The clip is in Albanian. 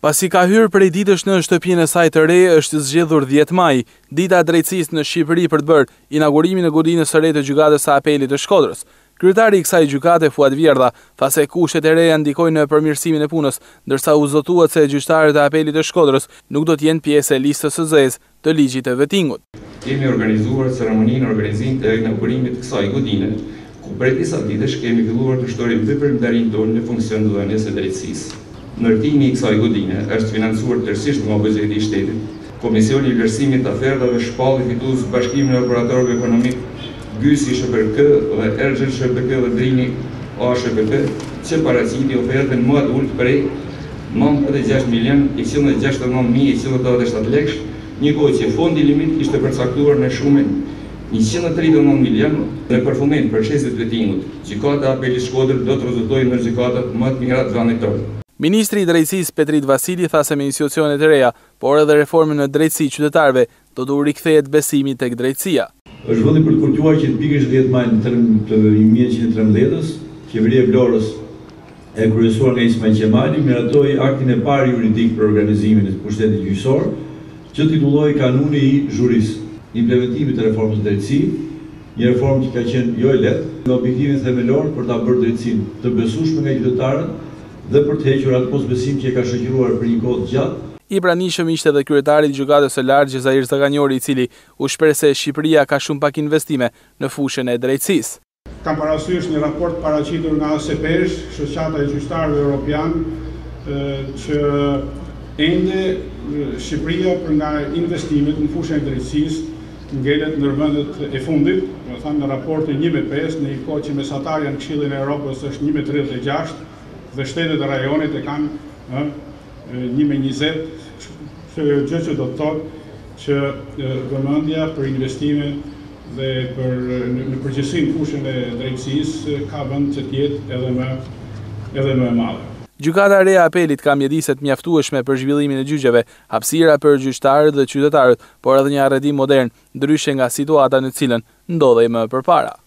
Pasi ka hyrë prej ditësh në shtëpinë e saj të re, është zgjedhur 10 maj, dita e drejtësisë në Shqipëri për të bërë inaugurimin e godinës së re të gjykatës së apelit të Shkodrës. Kryetari i kësaj gjykate, Fuad Vjerdha, tha se kushtet e reja ndikojnë në përmirësimin e punës, ndërsa u zotuat se gjyqtarët e apelit të Shkodrës nuk do të jenë pjesë e listës së zezë të ligjit të vettingut. Kemi organizuar ceremoninë organizim të inaugurimit të kësaj godine, ku prej disa ditësh kemi filluar të shtorim veprimtarinë tonë në funksion të dhënies së drejtësisë. Ndërtimi i kësaj godine është financuar tërësisht nga buxheti i shtetit. Komisioni i vlerësimit të ofertave shpalli fitues Bashkimin e Operatorëve Ekonomik, Gysi SHPK dhe Erxhel SHPK dhe Drini ASHPK, që paraqiti ofertën më të ulët prej 96.169.187 lekësh, njëkohë që fondi limit ishte përcaktuar në shumën 139 milion dhe për fëmijët procesit vettingut. Gjykata e Apelit Shkodër do të rezultojë në gjykatat më të mira të vendit tonë. Ministri i Drejtësisë Petrit Vasili tha se me institucionet e reja, por edhe reformën në drejtësi qytetarëve, do të rikthehet besimi tek drejtësia. Është vendi për të kuptuar që pikërisht 10 maj të 1113-s, qeveria e Vlorës e kryesuar nga Ismail Qemali miratoi aktin e parë juridik për organizimin e pushtetit gjyqësor, që titulloi Kanuni i Zhurisë, implementimit të reformës së drejtësisë, një reformë që ka qenë jo e lehtë, me objektivin themelor për ta bërë drejtësinë të besueshme nga qytetarët dhe për të hequr atë mosbesim që e ka shoqëruar për një kohë gjatë. I pranishëm ishte edhe kryetari i gjykatës së lartë Gjezair Zaganjori, i cili u shpreh se Shqipëria ka shumë pak investime në fushën e drejtësisë. Kam parasysh një raport paraqitur nga ASPESH, Shoqata e Gjyqtarëve Evropian, që ende Shqipëria për nga investimet në fushën e drejtësisë ngelet në vendet e fundit, do të thënë në raportin 1/5, në një kohë që mesatarja në Këshillin e Evropës është 1/36 dhe shtetet e rajonit e kanë 1/20, gjë që do të thotë që vëmendja për investime dhe në përgjithësi në fushën e drejtësisë ka vend që të jetë edhe më e madhe. Gjykata e re e apelit ka mjediset mjaftueshme për zhvillimin e gjyqeve, hapësira për gjyqtarët dhe qytetarët, por edhe një arretim modern, ndryshe nga situata në cilën ndodhej më përpara.